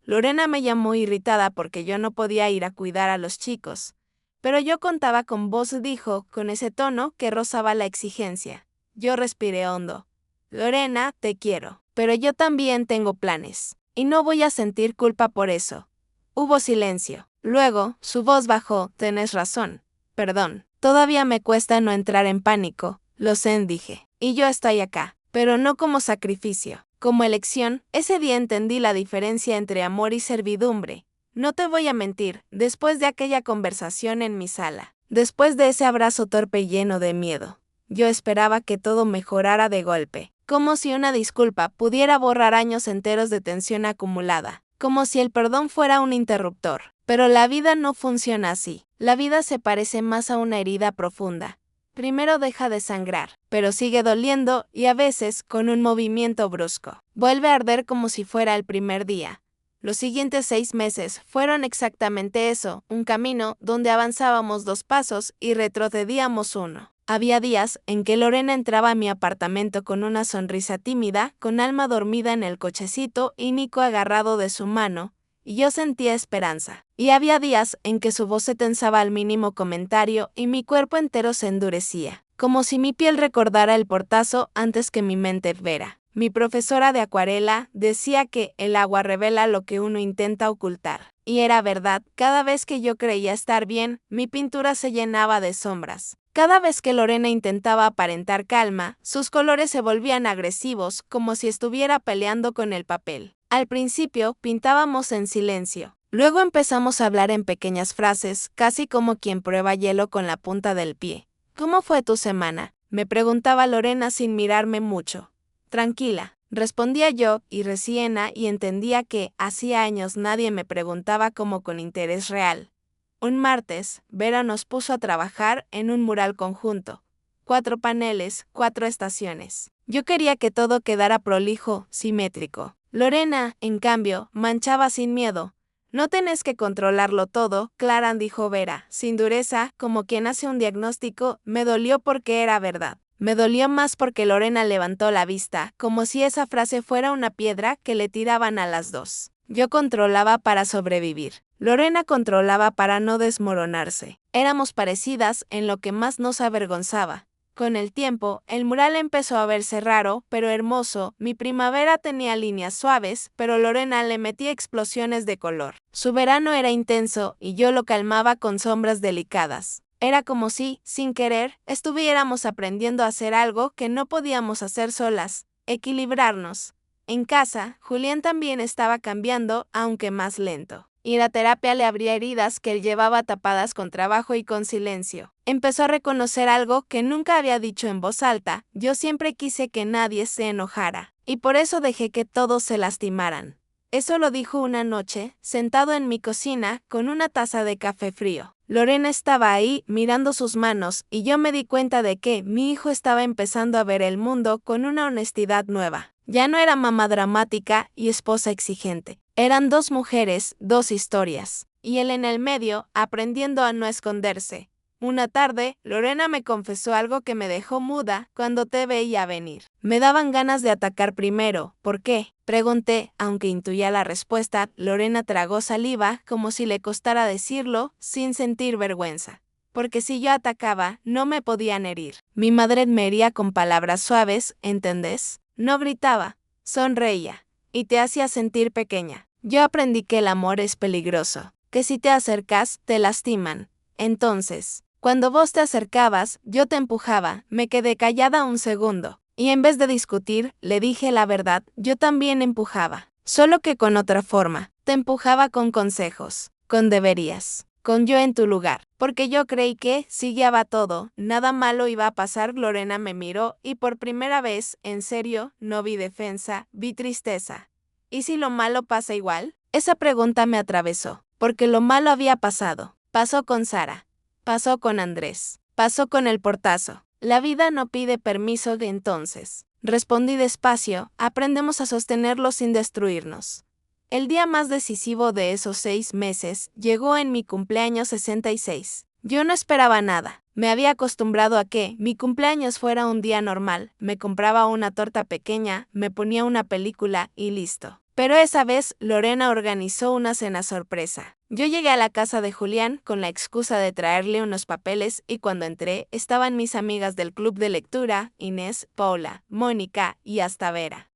Lorena me llamó irritada porque yo no podía ir a cuidar a los chicos. Pero yo contaba con vos, dijo, con ese tono que rozaba la exigencia. Yo respiré hondo. Lorena, te quiero, pero yo también tengo planes, y no voy a sentir culpa por eso. Hubo silencio. Luego, su voz bajó, tenés razón. Perdón, todavía me cuesta no entrar en pánico, lo sé, dije. Y yo estoy acá, pero no como sacrificio, como elección. Ese día entendí la diferencia entre amor y servidumbre. No te voy a mentir, después de aquella conversación en mi sala, después de ese abrazo torpe y lleno de miedo, yo esperaba que todo mejorara de golpe, como si una disculpa pudiera borrar años enteros de tensión acumulada, como si el perdón fuera un interruptor. Pero la vida no funciona así. La vida se parece más a una herida profunda. Primero deja de sangrar, pero sigue doliendo y a veces, con un movimiento brusco, vuelve a arder como si fuera el primer día. Los siguientes 6 meses fueron exactamente eso, un camino donde avanzábamos 2 pasos y retrocedíamos 1. Había días en que Lorena entraba a mi apartamento con una sonrisa tímida, con Alma dormida en el cochecito y Nico agarrado de su mano, y yo sentía esperanza. Y había días en que su voz se tensaba al mínimo comentario y mi cuerpo entero se endurecía, como si mi piel recordara el portazo antes que mi mente viera. Mi profesora de acuarela decía que el agua revela lo que uno intenta ocultar. Y era verdad, cada vez que yo creía estar bien, mi pintura se llenaba de sombras. Cada vez que Lorena intentaba aparentar calma, sus colores se volvían agresivos, como si estuviera peleando con el papel. Al principio, pintábamos en silencio. Luego empezamos a hablar en pequeñas frases, casi como quien prueba hielo con la punta del pie. ¿Cómo fue tu semana?, me preguntaba Lorena sin mirarme mucho. Tranquila, respondía yo, y resiena, y entendía que, hacía años nadie me preguntaba como con interés real. Un martes, Vera nos puso a trabajar en un mural conjunto. 4 paneles, 4 estaciones. Yo quería que todo quedara prolijo, simétrico. Lorena, en cambio, manchaba sin miedo. No tenés que controlarlo todo, Clara, dijo Vera, sin dureza, como quien hace un diagnóstico. Me dolió porque era verdad. Me dolió más porque Lorena levantó la vista, como si esa frase fuera una piedra que le tiraban a las dos. Yo controlaba para sobrevivir. Lorena controlaba para no desmoronarse. Éramos parecidas en lo que más nos avergonzaba. Con el tiempo, el mural empezó a verse raro, pero hermoso. Mi primavera tenía líneas suaves, pero Lorena le metía explosiones de color. Su verano era intenso, y yo lo calmaba con sombras delicadas. Era como si, sin querer, estuviéramos aprendiendo a hacer algo que no podíamos hacer solas: equilibrarnos. En casa, Julián también estaba cambiando, aunque más lento. Ir a terapia le abría heridas que él llevaba tapadas con trabajo y con silencio. Empezó a reconocer algo que nunca había dicho en voz alta: yo siempre quise que nadie se enojara, y por eso dejé que todos se lastimaran. Eso lo dijo una noche, sentado en mi cocina, con una taza de café frío. Lorena estaba ahí, mirando sus manos, y yo me di cuenta de que mi hijo estaba empezando a ver el mundo con una honestidad nueva. Ya no era mamá dramática y esposa exigente. Eran 2 mujeres, 2 historias. Y él en el medio, aprendiendo a no esconderse. Una tarde, Lorena me confesó algo que me dejó muda cuando te veía venir. Me daban ganas de atacar primero. ¿Por qué?, pregunté, aunque intuía la respuesta. Lorena tragó saliva, como si le costara decirlo, sin sentir vergüenza. Porque si yo atacaba, no me podían herir. Mi madre me hería con palabras suaves, ¿entendés? No gritaba, sonreía, y te hacía sentir pequeña. Yo aprendí que el amor es peligroso, que si te acercas, te lastiman. Entonces, cuando vos te acercabas, yo te empujaba. Me quedé callada un segundo, y en vez de discutir, le dije la verdad: yo también empujaba, solo que con otra forma. Te empujaba con consejos, con deberías, con yo en tu lugar, porque yo creí que, si guiaba todo, nada malo iba a pasar. Lorena me miró, y por primera vez, en serio, no vi defensa, vi tristeza. ¿Y si lo malo pasa igual? Esa pregunta me atravesó, porque lo malo había pasado. Pasó con Sara, pasó con Andrés, pasó con el portazo. La vida no pide permiso de entonces. Respondí despacio: aprendemos a sostenerlo sin destruirnos. El día más decisivo de esos 6 meses llegó en mi cumpleaños 66. Yo no esperaba nada. Me había acostumbrado a que mi cumpleaños fuera un día normal. Me compraba una torta pequeña, me ponía una película y listo. Pero esa vez, Lorena organizó una cena sorpresa. Yo llegué a la casa de Julián con la excusa de traerle unos papeles, y cuando entré, estaban mis amigas del club de lectura, Inés, Paula, Mónica y hasta Vera,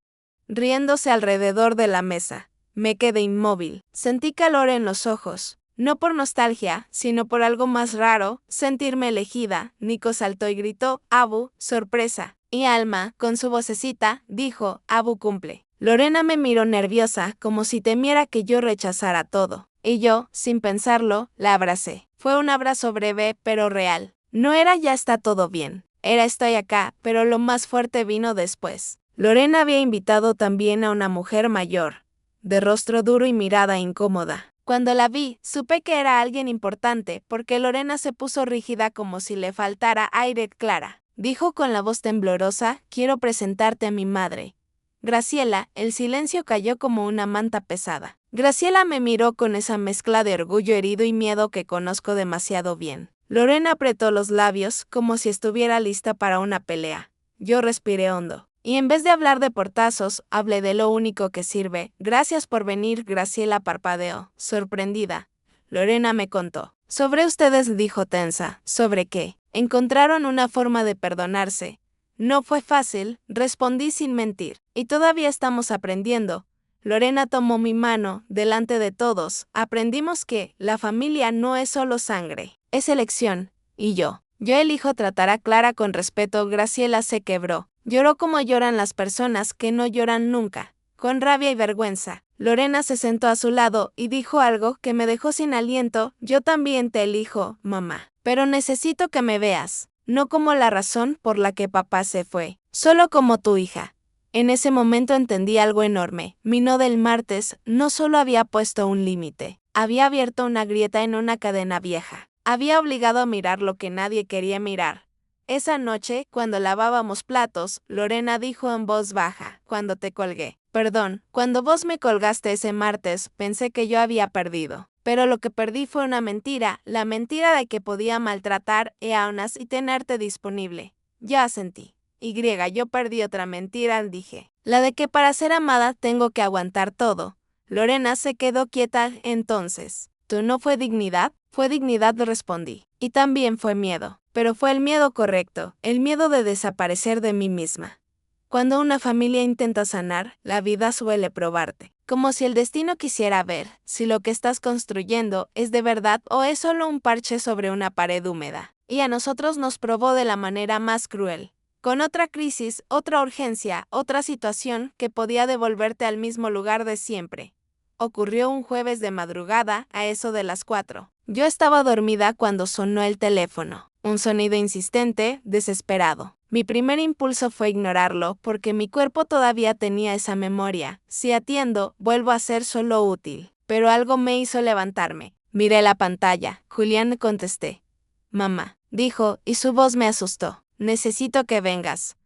riéndose alrededor de la mesa. Me quedé inmóvil. Sentí calor en los ojos. No por nostalgia, sino por algo más raro: sentirme elegida. Nico saltó y gritó: Abu, sorpresa. Y Alma, con su vocecita, dijo: Abu cumple. Lorena me miró nerviosa, como si temiera que yo rechazara todo. Y yo, sin pensarlo, la abracé. Fue un abrazo breve, pero real. No era "ya está todo bien", era "estoy acá", pero lo más fuerte vino después. Lorena había invitado también a una mujer mayor, de rostro duro y mirada incómoda. Cuando la vi, supe que era alguien importante, porque Lorena se puso rígida como si le faltara aire. Clara, dijo con la voz temblorosa: quiero presentarte a mi madre, Graciela. El silencio cayó como una manta pesada. Graciela me miró con esa mezcla de orgullo herido y miedo que conozco demasiado bien. Lorena apretó los labios, como si estuviera lista para una pelea. Yo respiré hondo. Y en vez de hablar de portazos, hablé de lo único que sirve. Gracias por venir. Graciela parpadeó, sorprendida. Lorena me contó. Sobre ustedes, dijo tensa. ¿Sobre qué? Encontraron una forma de perdonarse. No fue fácil, respondí sin mentir. Y todavía estamos aprendiendo. Lorena tomó mi mano, delante de todos, aprendimos que la familia no es solo sangre, es elección, y yo elijo tratar a Clara con respeto. Graciela se quebró, lloró como lloran las personas que no lloran nunca, con rabia y vergüenza. Lorena se sentó a su lado y dijo algo que me dejó sin aliento. Yo también te elijo, mamá, pero necesito que me veas, no como la razón por la que papá se fue, solo como tu hija. En ese momento entendí algo enorme. Mi no del martes no solo había puesto un límite, había abierto una grieta en una cadena vieja. Había obligado a mirar lo que nadie quería mirar. Esa noche, cuando lavábamos platos, Lorena dijo en voz baja, cuando te colgué. Perdón, cuando vos me colgaste ese martes, pensé que yo había perdido. Pero lo que perdí fue una mentira, la mentira de que podía maltratar aún así tenerte disponible. Ya sentí. Yo perdí otra mentira, dije. La de que para ser amada tengo que aguantar todo. Lorena se quedó quieta entonces. ¿Tú no fue dignidad? Fue dignidad, respondí. Y también fue miedo. Pero fue el miedo correcto, el miedo de desaparecer de mí misma. Cuando una familia intenta sanar, la vida suele probarte. Como si el destino quisiera ver si lo que estás construyendo es de verdad o es solo un parche sobre una pared húmeda. Y a nosotros nos probó de la manera más cruel. Con otra crisis, otra urgencia, otra situación que podía devolverte al mismo lugar de siempre. Ocurrió un jueves de madrugada, a eso de las 4. Yo estaba dormida cuando sonó el teléfono. Un sonido insistente, desesperado. Mi primer impulso fue ignorarlo, porque mi cuerpo todavía tenía esa memoria. Si atiendo, vuelvo a ser solo útil. Pero algo me hizo levantarme. Miré la pantalla. Julián, contesté. Mamá, dijo, y su voz me asustó. Necesito que vengas.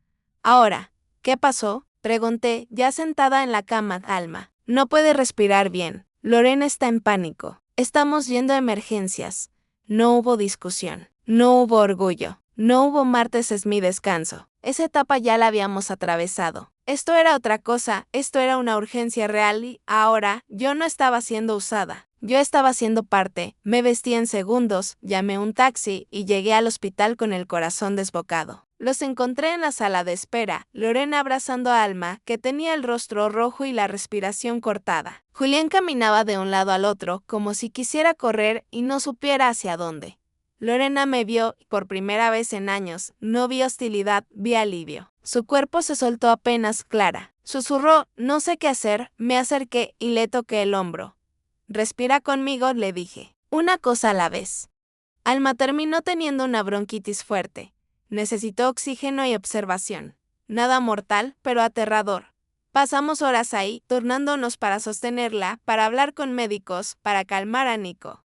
Ahora, ¿qué pasó? Pregunté, ya sentada en la cama. Alma, no puede respirar bien. Lorena está en pánico. Estamos yendo a emergencias. No hubo discusión. No hubo orgullo. No hubo martes es mi descanso. Esa etapa ya la habíamos atravesado. Esto era otra cosa, esto era una urgencia real y, ahora, yo no estaba siendo usada. Yo estaba siendo parte, me vestí en segundos, llamé un taxi y llegué al hospital con el corazón desbocado. Los encontré en la sala de espera, Lorena abrazando a Alma, que tenía el rostro rojo y la respiración cortada. Julián caminaba de un lado al otro, como si quisiera correr y no supiera hacia dónde. Lorena me vio, por primera vez en años, no vi hostilidad, vi alivio. Su cuerpo se soltó apenas. Clara. Susurró, no sé qué hacer, me acerqué y le toqué el hombro. Respira conmigo, le dije. Una cosa a la vez. Alma terminó teniendo una bronquitis fuerte. Necesitó oxígeno y observación. Nada mortal, pero aterrador. Pasamos horas ahí, turnándonos para sostenerla, para hablar con médicos, para calmar a Nico,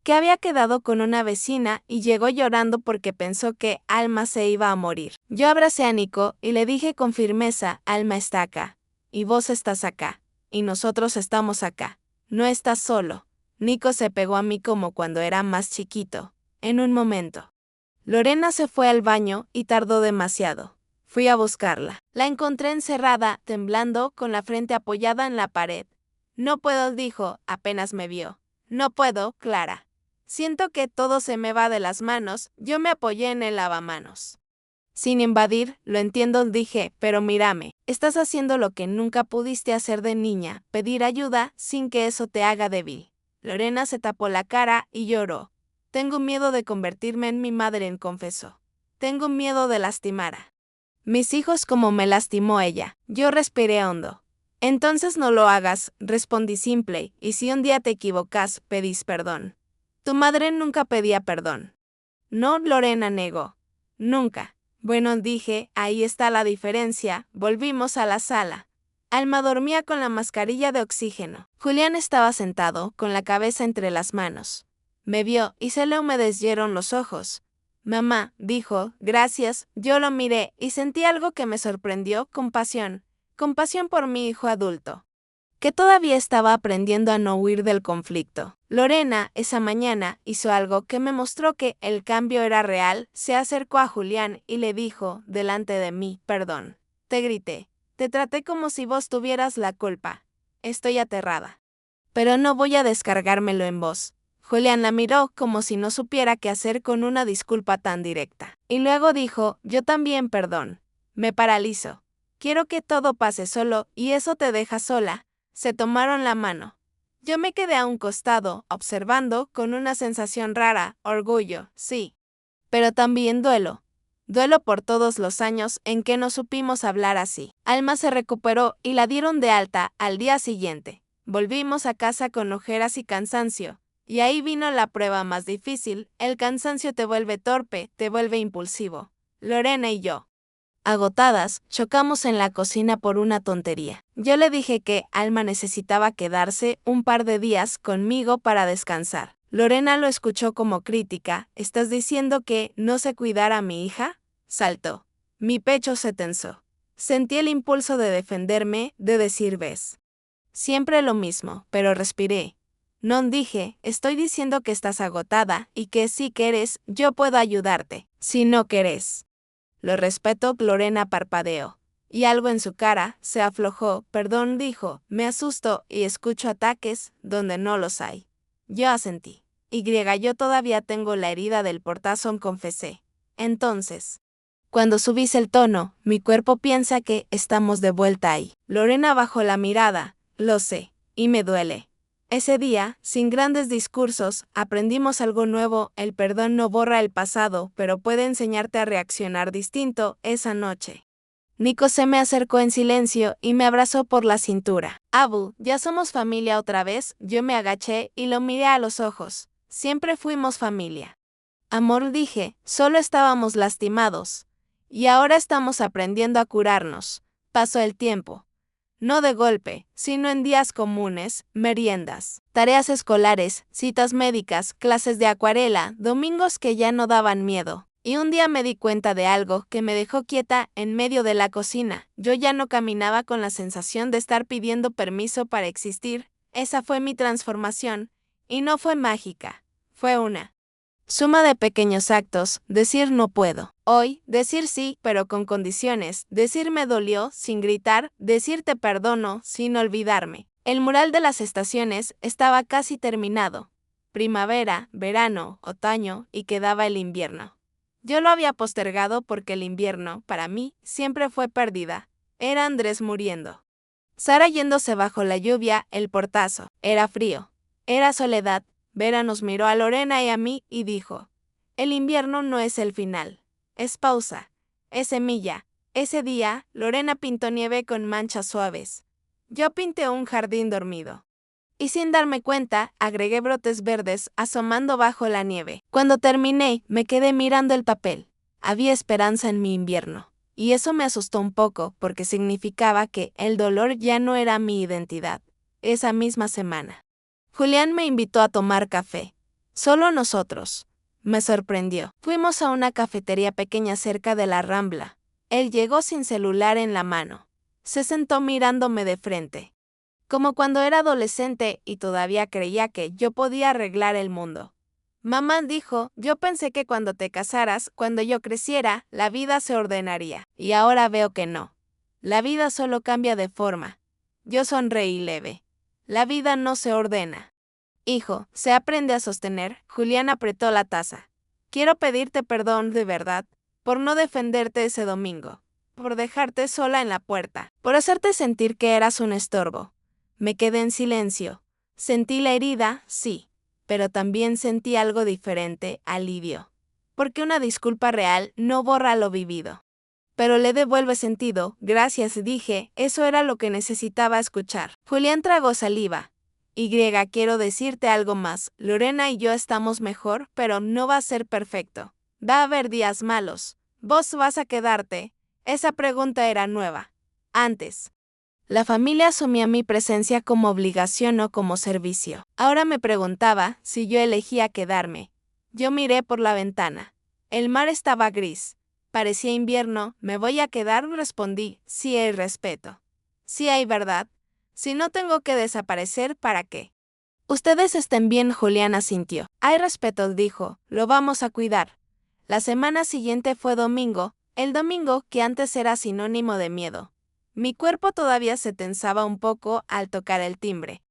que había quedado con una vecina y llegó llorando porque pensó que Alma se iba a morir. Yo abracé a Nico y le dije con firmeza, Alma está acá, y vos estás acá, y nosotros estamos acá. No estás solo. Nico se pegó a mí como cuando era más chiquito, en un momento. Lorena se fue al baño y tardó demasiado. Fui a buscarla. La encontré encerrada, temblando, con la frente apoyada en la pared. No puedo, dijo, apenas me vio. No puedo, Clara. Siento que todo se me va de las manos, yo me apoyé en el lavamanos. Sin invadir, lo entiendo, dije, pero mírame, estás haciendo lo que nunca pudiste hacer de niña, pedir ayuda sin que eso te haga débil. Lorena se tapó la cara y lloró. Tengo miedo de convertirme en mi madre, confesó. Tengo miedo de lastimar a mis hijos como me lastimó ella. Yo respiré hondo. Entonces no lo hagas, respondí simple, y si un día te equivocas, pedís perdón. Tu madre nunca pedía perdón. No, Lorena negó. Nunca. Bueno, dije, ahí está la diferencia. Volvimos a la sala. Alma dormía con la mascarilla de oxígeno. Julián estaba sentado, con la cabeza entre las manos. Me vio y se le humedecieron los ojos. Mamá, dijo, gracias. Yo lo miré y sentí algo que me sorprendió, compasión. Compasión por mi hijo adulto, que todavía estaba aprendiendo a no huir del conflicto. Lorena, esa mañana, hizo algo que me mostró que el cambio era real. Se acercó a Julián y le dijo, delante de mí, perdón. Te grité. Te traté como si vos tuvieras la culpa. Estoy aterrada. Pero no voy a descargármelo en vos. Julián la miró como si no supiera qué hacer con una disculpa tan directa. Y luego dijo, yo también, perdón. Me paralizo. Quiero que todo pase solo, y eso te deja sola. Se tomaron la mano. Yo me quedé a un costado, observando, con una sensación rara, orgullo, sí. Pero también duelo. Duelo por todos los años en que no supimos hablar así. Alma se recuperó y la dieron de alta al día siguiente. Volvimos a casa con ojeras y cansancio. Y ahí vino la prueba más difícil. El cansancio te vuelve torpe, te vuelve impulsivo. Lorena y yo, agotadas, chocamos en la cocina por una tontería. Yo le dije que Alma necesitaba quedarse un par de días conmigo para descansar. Lorena lo escuchó como crítica. ¿Estás diciendo que no sé cuidar a mi hija? Saltó. Mi pecho se tensó. Sentí el impulso de defenderme, de decir ves. Siempre lo mismo, pero respiré. No dije, estoy diciendo que estás agotada y que si quieres, yo puedo ayudarte. Si no querés. Lo respeto, Lorena parpadeó. Y algo en su cara se aflojó. Perdón, dijo. Me asusto y escucho ataques donde no los hay. Yo asentí. Yo todavía tengo la herida del portazo, confesé. Entonces, cuando subís el tono, mi cuerpo piensa que estamos de vuelta ahí. Lorena bajó la mirada. Lo sé. Y me duele. Ese día, sin grandes discursos, aprendimos algo nuevo. El perdón no borra el pasado, pero puede enseñarte a reaccionar distinto. Esa noche, Nico se me acercó en silencio y me abrazó por la cintura. Abu, ya somos familia otra vez. Yo me agaché y lo miré a los ojos. Siempre fuimos familia. Amor, dije, solo estábamos lastimados. Y ahora estamos aprendiendo a curarnos. Pasó el tiempo. No de golpe, sino en días comunes, meriendas, tareas escolares, citas médicas, clases de acuarela, domingos que ya no daban miedo. Y un día me di cuenta de algo que me dejó quieta en medio de la cocina. Yo ya no caminaba con la sensación de estar pidiendo permiso para existir. Esa fue mi transformación, y no fue mágica, fue una suma de pequeños actos. Decir no puedo. Hoy, decir sí, pero con condiciones. Decir me dolió, sin gritar. Decir te perdono, sin olvidarme. El mural de las estaciones estaba casi terminado. Primavera, verano, otoño, y quedaba el invierno. Yo lo había postergado porque el invierno, para mí, siempre fue pérdida. Era Andrés muriendo. Sara yéndose bajo la lluvia, el portazo. Era frío. Era soledad. Vera nos miró a Lorena y a mí y dijo, el invierno no es el final, es pausa, es semilla. Ese día, Lorena pintó nieve con manchas suaves. Yo pinté un jardín dormido. Y sin darme cuenta, agregué brotes verdes asomando bajo la nieve. Cuando terminé, me quedé mirando el papel. Había esperanza en mi invierno. Y eso me asustó un poco porque significaba que el dolor ya no era mi identidad. Esa misma semana, Julián me invitó a tomar café. Solo nosotros. Me sorprendió. Fuimos a una cafetería pequeña cerca de la Rambla. Él llegó sin celular en la mano. Se sentó mirándome de frente. Como cuando era adolescente y todavía creía que yo podía arreglar el mundo. Mamá dijo, yo pensé que cuando te casaras, cuando yo creciera, la vida se ordenaría. Y ahora veo que no. La vida solo cambia de forma. Yo sonreí leve. La vida no se ordena. Hijo, se aprende a sostener. Julián apretó la taza. Quiero pedirte perdón de verdad, por no defenderte ese domingo, por dejarte sola en la puerta, por hacerte sentir que eras un estorbo. Me quedé en silencio. Sentí la herida, sí, pero también sentí algo diferente, alivio. Porque una disculpa real no borra lo vivido. Pero le devuelve sentido. Gracias, dije, eso era lo que necesitaba escuchar. Julián tragó saliva. Quiero decirte algo más. Lorena y yo estamos mejor, pero no va a ser perfecto. Va a haber días malos. ¿Vos vas a quedarte? Esa pregunta era nueva. Antes, la familia asumía mi presencia como obligación o como servicio. Ahora me preguntaba si yo elegía quedarme. Yo miré por la ventana. El mar estaba gris. Parecía invierno. ¿Me voy a quedar? Respondí. Sí hay respeto. Sí hay verdad. Si no tengo que desaparecer, ¿para qué? Ustedes estén bien, Julián asintió. Hay respeto, dijo. Lo vamos a cuidar. La semana siguiente fue domingo, el domingo que antes era sinónimo de miedo. Mi cuerpo todavía se tensaba un poco al tocar el timbre.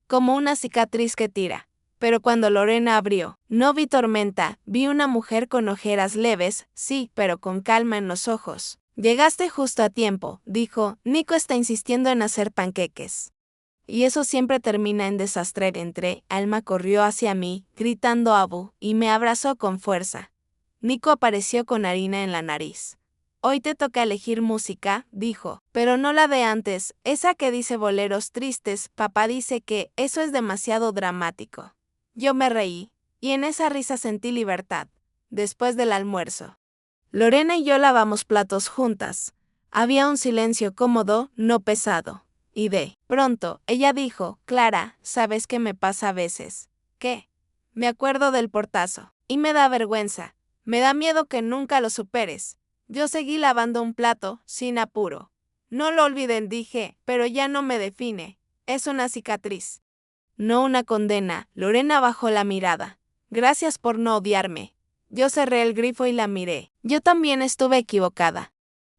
Como una cicatriz que tira. Pero cuando Lorena abrió, no vi tormenta, vi una mujer con ojeras leves, sí, pero con calma en los ojos. Llegaste justo a tiempo, dijo. Nico está insistiendo en hacer panqueques. y eso siempre termina en desastre. Alma corrió hacia mí, gritando Abu, y me abrazó con fuerza. Nico apareció con harina en la nariz. Hoy te toca elegir música, dijo, pero no la de antes, esa que dice boleros tristes. Papá dice que eso es demasiado dramático. Yo me reí, y en esa risa sentí libertad. Después del almuerzo, Lorena y yo lavamos platos juntas. Había un silencio cómodo, no pesado. Y de pronto, ella dijo, Clara, ¿sabes qué me pasa a veces? ¿Qué? Me acuerdo del portazo, y me da vergüenza. Me da miedo que nunca lo superes. Yo seguí lavando un plato, sin apuro. No lo olviden, dije, pero ya no me define. Es una cicatriz. No una condena. Lorena bajó la mirada. Gracias por no odiarme. Yo cerré el grifo y la miré. Yo también estuve equivocada.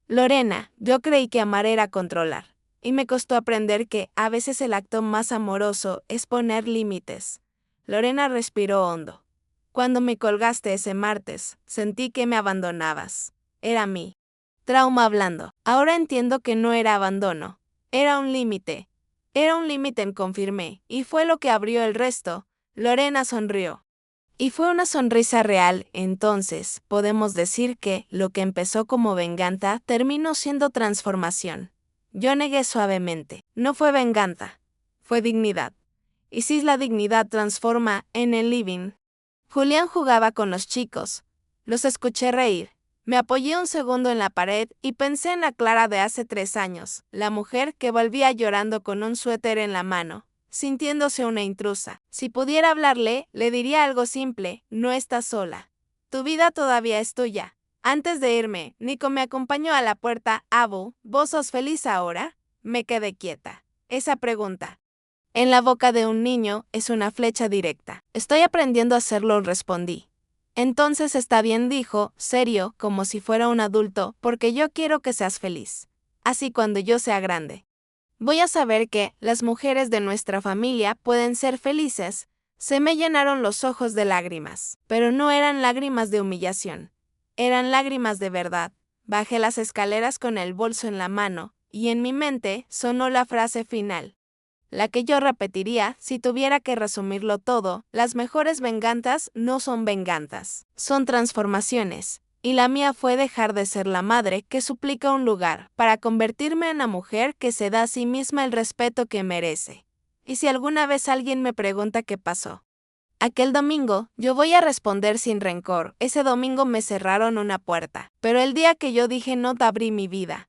Lorena, yo creí que amar era controlar. Y me costó aprender que, a veces el acto más amoroso es poner límites. Lorena respiró hondo. Cuando me colgaste ese martes, sentí que me abandonabas. Era mi trauma hablando. Ahora entiendo que no era abandono. Era un límite. Era un límite, confirmé, y fue lo que abrió el resto. Lorena sonrió. Y fue una sonrisa real. Entonces, podemos decir que lo que empezó como venganza terminó siendo transformación. Yo negué suavemente. No fue venganza. Fue dignidad. Y si la dignidad transforma en el living. Julián jugaba con los chicos. Los escuché reír. Me apoyé un segundo en la pared y pensé en la Clara de hace 3 años, la mujer que volvía llorando con un suéter en la mano, sintiéndose una intrusa. Si pudiera hablarle, le diría algo simple: no estás sola. Tu vida todavía es tuya. Antes de irme, Nico me acompañó a la puerta. Abu, ¿vos sos feliz ahora? Me quedé quieta. Esa pregunta, en la boca de un niño, es una flecha directa. Estoy aprendiendo a hacerlo, respondí. Entonces está bien, dijo, serio, como si fuera un adulto, porque yo quiero que seas feliz. Así cuando yo sea grande, voy a saber que las mujeres de nuestra familia pueden ser felices. Se me llenaron los ojos de lágrimas, pero no eran lágrimas de humillación. Eran lágrimas de verdad. Bajé las escaleras con el bolso en la mano, y en mi mente sonó la frase final, la que yo repetiría si tuviera que resumirlo todo: las mejores venganzas no son venganzas, son transformaciones. Y la mía fue dejar de ser la madre que suplica un lugar, para convertirme en la mujer que se da a sí misma el respeto que merece. Y si alguna vez alguien me pregunta qué pasó aquel domingo, yo voy a responder sin rencor: ese domingo me cerraron una puerta, pero el día que yo dije no te abrí mi vida.